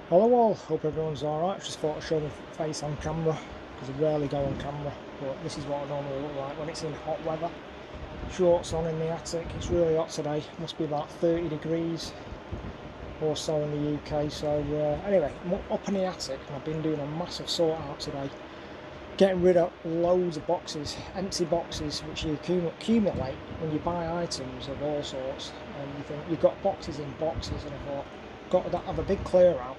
Hello all, hope everyone's alright. Just thought I'd show my face on camera because I rarely go on camera, but this is what I normally look like when it's in hot weather. Shorts on in the attic. It's really hot today, must be about 30 degrees or so in the UK. So anyway, I'm up in the attic and I've been doing a massive sort out today, getting rid of loads of boxes, empty boxes which you accumulate when you buy items of all sorts, and you think you've got boxes in boxes, and I thought got to have a big clear out.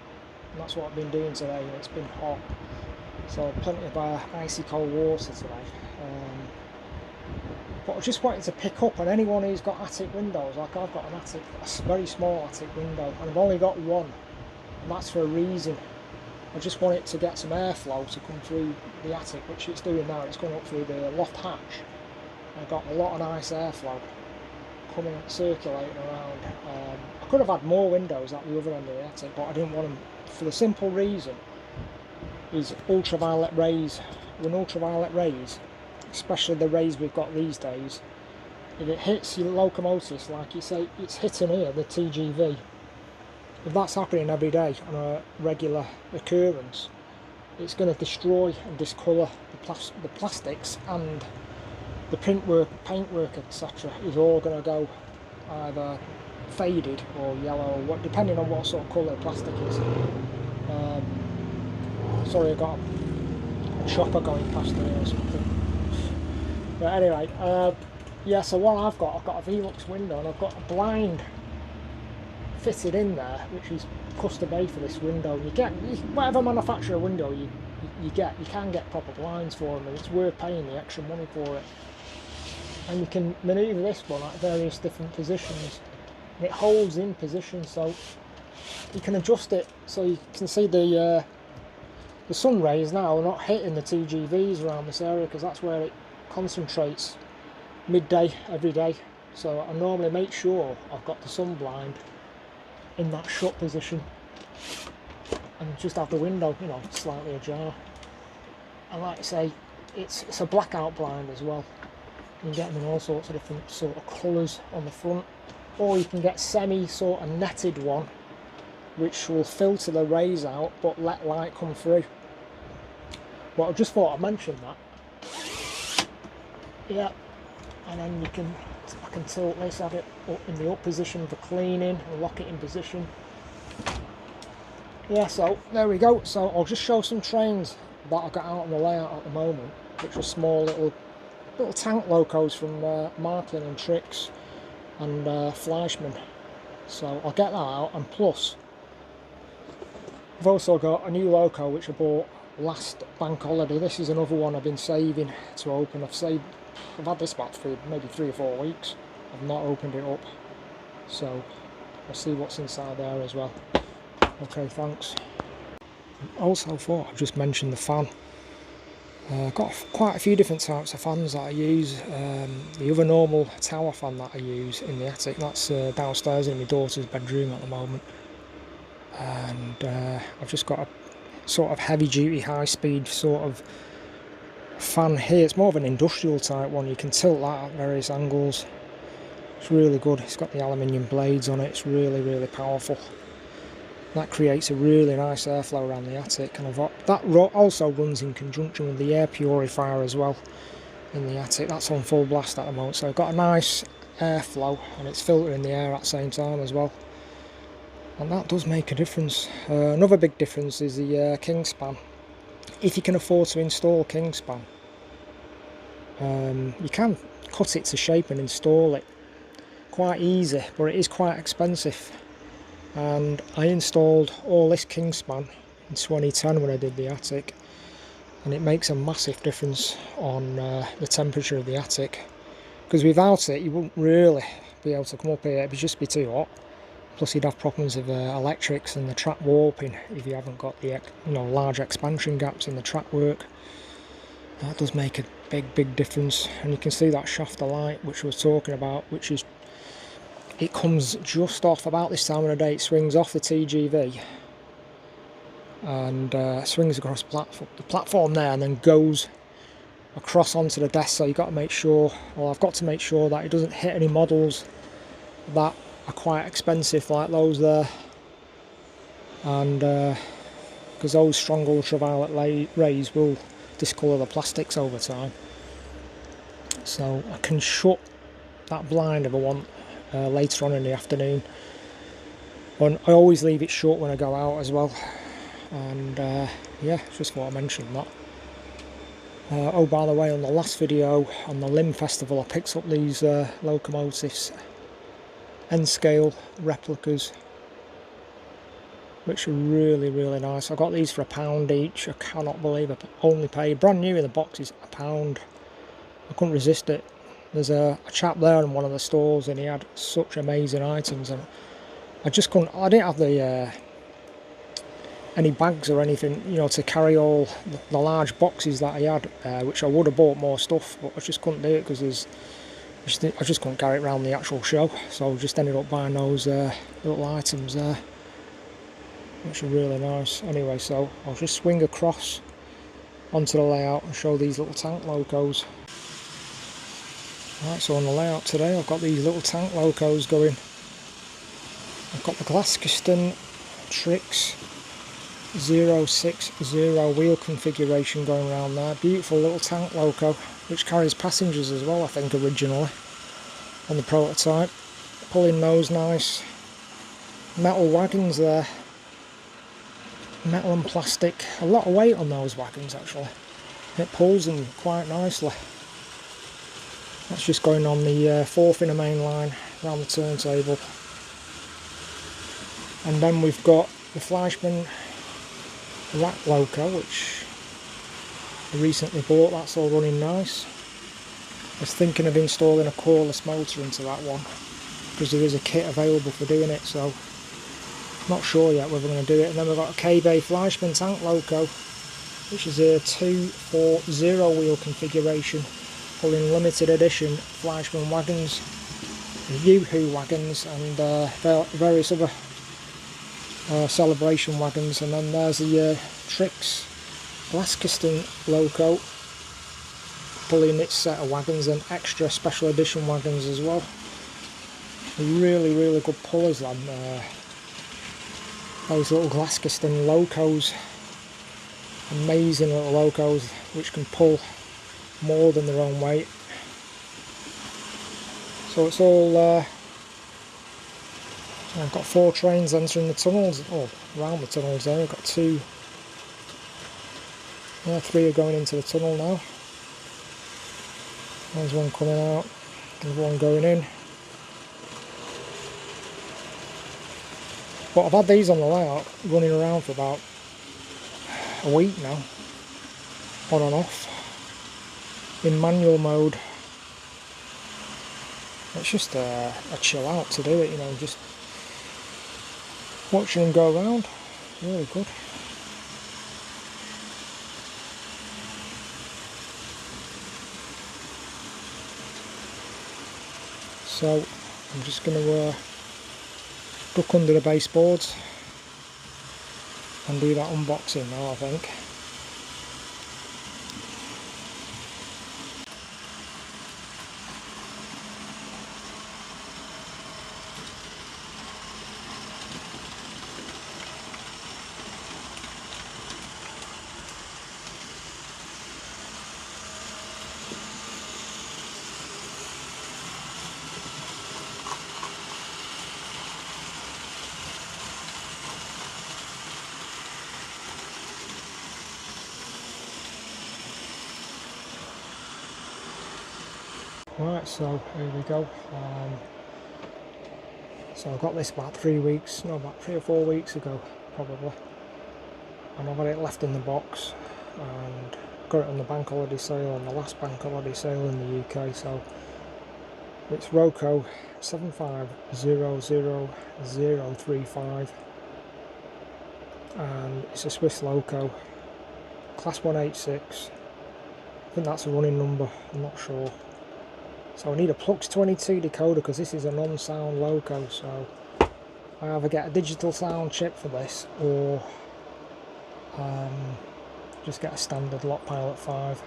And that's what I've been doing today, and it's been hot, so plenty of icy cold water today. But I just wanted to pick up on anyone who's got attic windows. Like I've got an attic, a very small attic window, and I've only got one, and that's for a reason. I just want it to get some airflow to come through the attic, which it's doing now. It's going up through the loft hatch. I've got a lot of nice airflow coming, circulating around. I could have had more windows at the other end of the attic, but I didn't want them, for the simple reason is ultraviolet rays. When ultraviolet rays, especially the rays we've got these days, if it hits your locomotives, like you say, it's hitting here, the TGV. If that's happening every day on a regular occurrence, it's going to destroy and discolour the plastics, and the paintwork, etc. is all going to go either faded or yellow, or what, depending on what sort of colour the plastic is. Sorry, I got a chopper going past there or something. But anyway, yeah. So what I've got a velux window, and I've got a blind fitted in there, which is custom made for this window. Whatever manufacturer window you can get proper blinds for them, and it's worth paying the extra money for it. And you can manoeuvre this one at various different positions, and it holds in position, so you can adjust it so you can see the sun rays now are not hitting the TGVs around this area, because that's where it concentrates midday every day. So I normally make sure I've got the sun blind in that shut position and just have the window, you know, slightly ajar. And like I say, it's a blackout blind as well. You can get them in all sorts of different sort of colours on the front, or you can get semi sort of netted one which will filter the rays out but let light come through. Well, I just thought I'd mention that. Yeah, and then I can tilt this, have it up in the up position for cleaning, and lock it in position. Yeah, so there we go. So I'll just show some trains that I've got out on the layout at the moment, which are small little tank locos from Marklin and Trix and Fleischmann. So I'll get that out, and plus I've also got a new loco which I bought last bank holiday. This is another one I've been saving to open. I've had this back for maybe 3 or 4 weeks. I've not opened it up, so I'll see what's inside there as well. Okay, thanks. Also thought I'd just mention the fan. I've got quite a few different types of fans that I use. The other normal tower fan that I use in the attic, that's downstairs in my daughter's bedroom at the moment. And I've just got a sort of heavy duty high speed sort of fan here. It's more of an industrial type one. You can tilt that at various angles. It's really good. It's got the aluminium blades on it. It's really powerful. That creates a really nice airflow around the attic, and that also runs in conjunction with the air purifier as well in the attic. That's on full blast at the moment, so I've got a nice airflow, and it's filtering the air at the same time as well, and that does make a difference. Another big difference is the kingspan. If you can afford to install kingspan, you can cut it to shape and install it quite easy, but it is quite expensive. And I installed all this kingspan in 2010 when I did the attic, and it makes a massive difference on the temperature of the attic, because without it you wouldn't really be able to come up here. It would just be too hot, plus you'd have problems with electrics and the track warping if you haven't got the large expansion gaps in the track work. That does make a big difference. And you can see that shaft of light which I was talking about, which is, it comes just off about this time of the day. It swings off the TGV and swings across the platform there, and then goes across onto the desk. So you've got to make sure, well, I've got to make sure that it doesn't hit any models that are quite expensive, like those there. and because those strong ultraviolet rays will discolour the plastics over time. So I can shut that blind if I want later on in the afternoon, and I always leave it shut when I go out as well. And yeah, just thought I mentioned that. Oh, by the way, on the last video on the Limb Festival, I picked up these locomotives N-scale replicas, which are really, really nice. I got these for £1 each. I cannot believe I only paid, brand new in the boxes, £1. I couldn't resist it. There's a chap there in one of the stores, and he had such amazing items, and I just couldn't. I didn't have the any bags or anything, you know, to carry all the large boxes that he had, which I would have bought more stuff, but I just couldn't do it because I just couldn't carry it around the actual show. So I just ended up buying those little items there, which are really nice. Anyway, so I'll just swing across onto the layout and show these little tank locos. Right, so on the layout today, I've got these little tank locos going. I've got the Glasgow Trix 060 wheel configuration going around there. Beautiful little tank loco, which carries passengers as well, I think, originally on the prototype. Pulling those nice metal wagons there. Metal and plastic. A lot of weight on those wagons actually. It pulls them quite nicely. That's just going on the fourth inner main line around the turntable. And then we've got the Fleischmann rack loco, which I recently bought. That's all running nice. I was thinking of installing a coreless motor into that one, because there is a kit available for doing it, so not sure yet whether I'm going to do it. And then we've got a KB Fleischmann tank loco, which is a 240 wheel configuration, pulling limited edition Fleischmann wagons, Yoo-hoo wagons, and various other celebration wagons. And then there's the Trix Glasgow loco, pulling its set of wagons and extra special edition wagons as well. Really, really good pullers then. Those little Glasgow locos, amazing little locos which can pull more than their own weight. So it's all I've got 4 trains entering the tunnels, around the tunnels there. I've got 2, 3 are going into the tunnel now. There's one coming out, another one going in. But I've had these on the layout running around for about a week now, on and off, in manual mode. It's just a chill out to do it, you know, just watching them go around, really good. So I'm just going to duck under the baseboards and do that unboxing now, I think. Right, so here we go. So I got this about 3 or 4 weeks ago probably, and I've had it left in the box and got it on the bank holiday sale, on the last bank holiday sale in the UK. So it's Roco 7500035, and it's a Swiss loco, class 186. I think that's a running number, I'm not sure. So I need a plux22 decoder because this is a non-sound loco, so I either get a digital sound chip for this or just get a standard Lot Pilot 5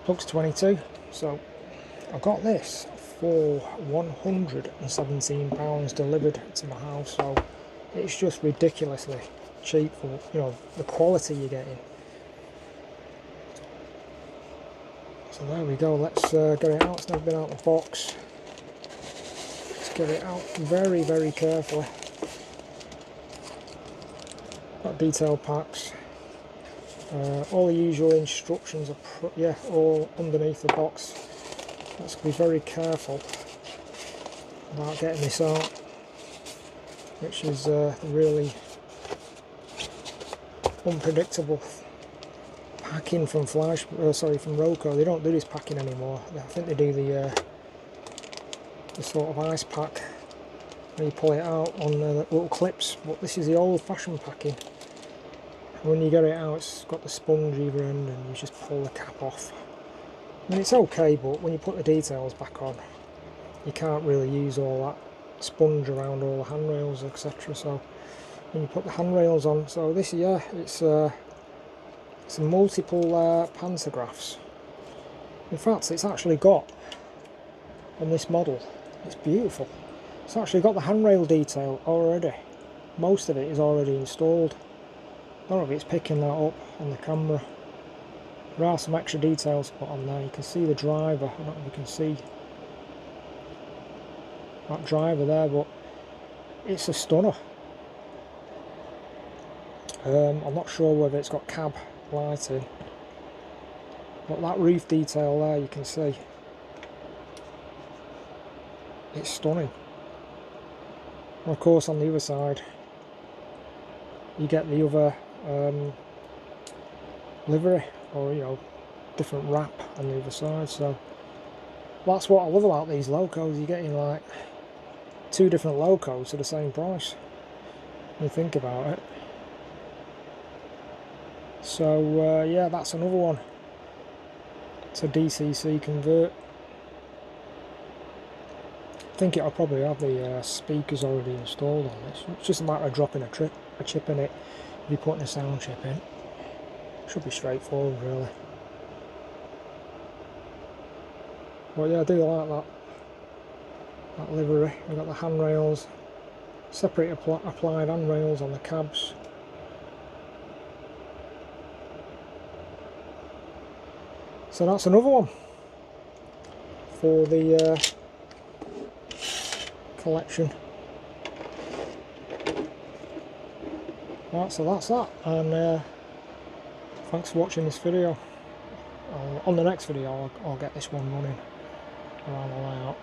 plux22. So I got this for £117 delivered to my house, so it's just ridiculously cheap for, you know, the quality you're getting. So there we go, let's get it out. It's never been out of the box. Let's get it out very, very carefully. Got detail packs. All the usual instructions are all underneath the box. Let's be very careful about getting this out, which is really unpredictable packing from from Roco. They don't do this packing anymore. I think they do the sort of ice pack where you pull it out on the little clips, but this is the old-fashioned packing. When you get it out, it's got the sponge either end and you just pull the cap off. I mean, it's okay, but when you put the details back on, you can't really use all that sponge around all the handrails, etc. So when you put the handrails on, so this, yeah, it's multiple pantographs. In fact, it's actually got, on this model, it's beautiful, it's actually got the handrail detail already. Most of it is already installed. I don't know if it's picking that up on the camera. There are some extra details put on there. You can see the driver, I don't know if you can see that driver there, but it's a stunner. I'm not sure whether it's got cab lighting, but that roof detail there, you can see it's stunning. And of course on the other side you get the other livery, or, you know, different wrap on the other side. So that's what I love about these locos. You're getting like two different locos for the same price when you think about it. So yeah, that's another one. It's a DCC convert. I think it'll probably have the speakers already installed on this. It's just a matter of dropping a chip in it. If you're putting a sound chip in, should be straightforward really. But yeah, I do like that livery. We've got the handrails, separate applied handrails on the cabs. So that's another one for the collection. Right, so that's that, and thanks for watching this video. On the next video I'll get this one running around the layout.